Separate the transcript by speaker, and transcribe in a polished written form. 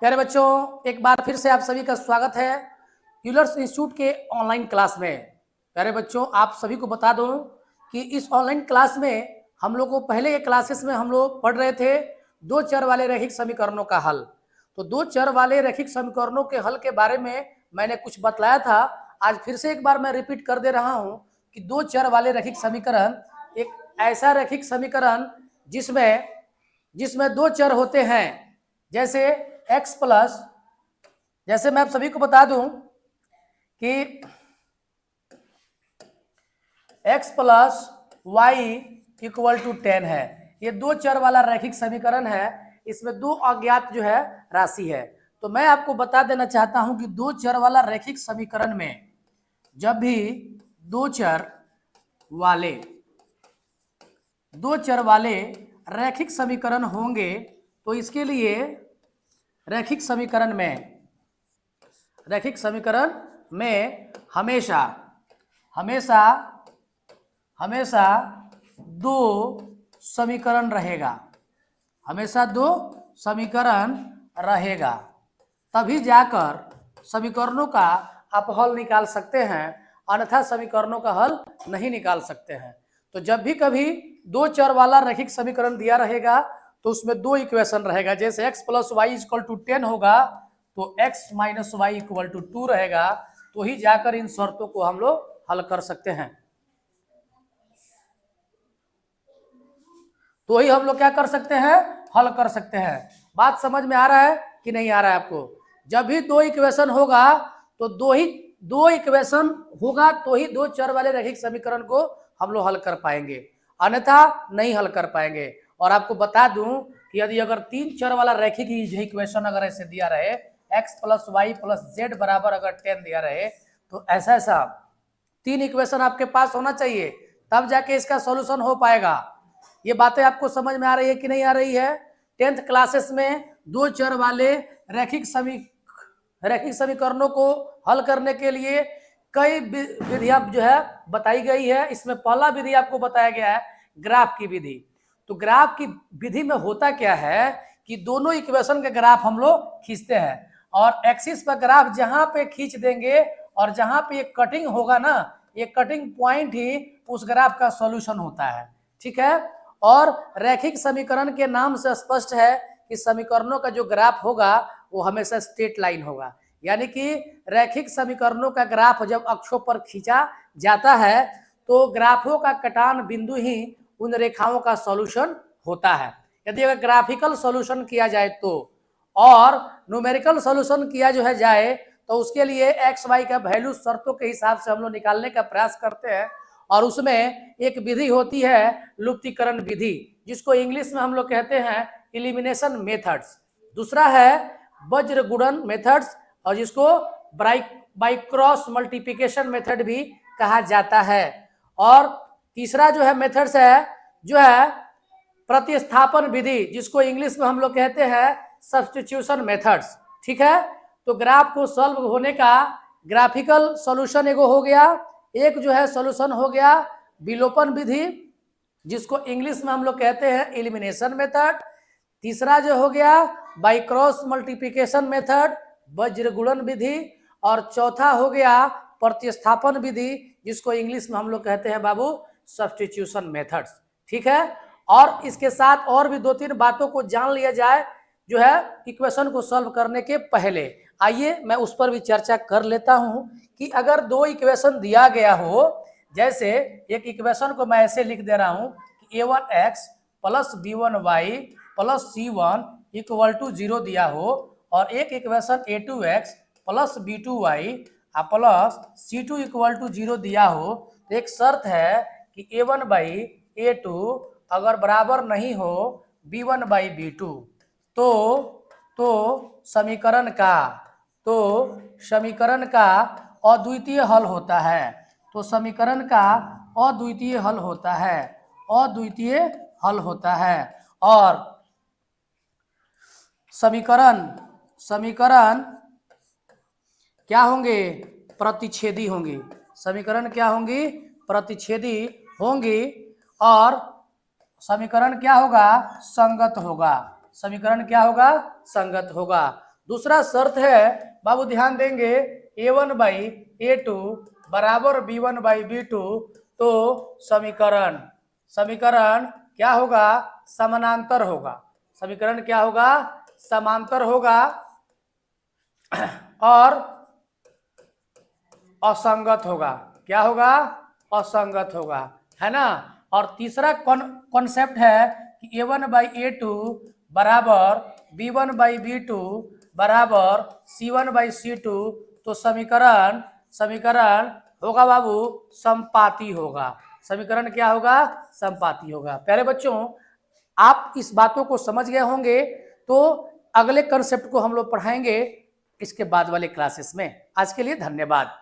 Speaker 1: प्यारे बच्चों, एक बार फिर से आप सभी का स्वागत है यूलर्स इंस्टीट्यूट के ऑनलाइन क्लास में। प्यारे बच्चों, आप सभी को बता दूं कि इस ऑनलाइन क्लास में हम लोग को पहले के क्लासेस में हम लोग पढ़ रहे थे दो चर वाले रैखिक समीकरणों का हल। तो दो चर वाले रैखिक समीकरणों के हल के बारे में मैंने कुछ बतलाया था। आज फिर से एक बार मैं रिपीट कर दे रहा हूँ कि दो चर वाले रैखिक समीकरण एक ऐसा रैखिक समीकरण जिसमें दो चर होते हैं, जैसे x प्लस, जैसे मैं आप सभी को बता दूं कि x plus y equal to 10 है। ये दो चर वाला रैखिक समीकरण है। इसमें दो अज्ञात जो है राशि है। तो मैं आपको बता देना चाहता हूं कि दो चर वाला रैखिक समीकरण में जब भी दो चर वाले रैखिक समीकरण होंगे तो इसके लिए रैखिक समीकरण में हमेशा दो समीकरण रहेगा, तभी जाकर समीकरणों का आप हल निकाल सकते हैं, अन्यथा समीकरणों का हल नहीं निकाल सकते हैं। तो जब भी कभी दो चर वाला रैखिक समीकरण दिया रहेगा तो उसमें दो इक्वेशन रहेगा। जैसे x plus y equal to 10 होगा तो x minus y equal to 2 रहेगा। तो ही जाकर इन शर्तों को हम लोग हल कर सकते हैं। तो ही हम लोग क्या कर सकते हैं, हल कर सकते हैं। बात समझ में आ रहा है कि नहीं आ रहा है आपको? जब भी दो इक्वेशन होगा तो दो इक्वेशन होगा तो ही दो चर वाले रैखिक समीकरण को हम लोग हल कर पाएंगे, अन्यथा नहीं हल कर पाएंगे। और आपको बता दूं कि यदि अगर तीन चर वाला रैखिक इक्वेशन अगर ऐसे दिया रहे x plus y plus z बराबर अगर 10 दिया रहे तो ऐसा तीन इक्वेशन आपके पास होना चाहिए, तब जाके इसका सॉल्यूशन हो पाएगा। ये बातें आपको समझ में आ रही है कि नहीं आ रही है? 10th क्लासेस में दो चर वाले रैखिक समीकरणों को हल करने के लिए कई विधियां जो है बताई गई है। इसमें पहला विधि आपको बताया गया है ग्राफ की विधि। तो ग्राफ की विधि में होता क्या है कि दोनों इक्वेशन का ग्राफ हम लोग खींचते हैं और एक्सिस पर ग्राफ जहां पे खींच देंगे और जहां पे ये कटिंग होगा ना, ये कटिंग पॉइंट ही उस ग्राफ का सॉल्यूशन होता है। ठीक है? और रैखिक समीकरण के नाम से स्पष्ट है कि समीकरणों का जो ग्राफ होगा वो हमेशा स्ट्रेट लाइन होगा। यानी कि रैखिक समीकरणों का ग्राफ जब अक्षों पर खींचा जाता है तो ग्राफों का कटान बिंदु ही उन रेखाओं का सॉल्यूशन होता है। यदि अगर ग्राफिकल सॉल्यूशन किया जाए तो, और न्यूमेरिकल सॉल्यूशन किया जो है जाए तो उसके लिए एक्स वाई का वैल्यू शर्तों के हिसाब से हम लोग निकालने का प्रयास करते हैं। और उसमें एक विधि होती है लुप्तीकरण विधि, जिसको इंग्लिश में हम लोग कहते हैं एलिमिनेशन मेथड्स। दूसरा है वज्र गुणन मेथड्स, और जिसको बाई क्रॉस मल्टीप्लिकेशन मेथड भी कहा जाता है। और तीसरा जो है मेथड्स है जो है प्रतिस्थापन विधि, जिसको इंग्लिश में हम लोग कहते हैं सब्स्टिट्यूशन मेथड्स। ठीक है? तो ग्राफ को सॉल्व होने का ग्राफिकल सॉल्यूशन एगो हो गया, एक जो है सॉल्यूशन हो गया विलोपन विधि, जिसको इंग्लिश में हम लोग कहते हैं एलिमिनेशन मेथड। तीसरा जो हो गया बाई क्रॉस मल्टीप्लिकेशन मेथड, वज्र गुणन विधि। और चौथा हो गया प्रतिस्थापन विधि, जिसको इंग्लिश में हम लोग कहते हैं बाबू सब्स्टिट्यूशन मेथड्स। ठीक है? और इसके साथ और भी दो तीन बातों को जान लिया जाए जो है इक्वेशन को सॉल्व करने के पहले। आइए मैं उस पर भी चर्चा कर लेता हूं कि अगर दो इक्वेशन दिया गया हो, जैसे एक इक्वेशन को मैं ऐसे लिख दे रहा हूं कि a1x plus b1y plus c1 equal to 0 दिया हो, और एक equation a2x plus b2y plus c2 equal to 0 दिया हो, तो एक शर्त है कि a1 बाई a2 अगर बराबर नहीं हो b1 बाई b2 तो समीकरण का अद्वितीय हल होता है। तो समीकरण का अद्वितीय हल होता है। और समीकरण क्या होंगे? प्रतिच्छेदी होंगी। समीकरण क्या होंगी? प्रतिच्छेदी होंगी। और समीकरण क्या होगा? संगत होगा। समीकरण क्या होगा? संगत होगा। दूसरा शर्त है बाबू ध्यान देंगे A1 बाई A2 बराबर B1 बाई B2, तो समीकरण समीकरण क्या होगा, समानांतर होगा। समीकरण क्या होगा, समांतर होगा और असंगत होगा। क्या होगा, असंगत होगा, है ना। और तीसरा कॉन्सेप्ट है कि A1 बाई A2 बराबर B1 बाई B2 बराबर C1 बाई C2, तो समीकरण समीकरण होगा बाबू संपाती होगा। समीकरण क्या होगा, संपाती होगा। प्यारे बच्चों, आप इस बातों को समझ गए होंगे, तो अगले कंसेप्ट को हम लोग पढ़ाएंगे इसके बाद वाले क्लासेस में। आज के लिए धन्यवाद।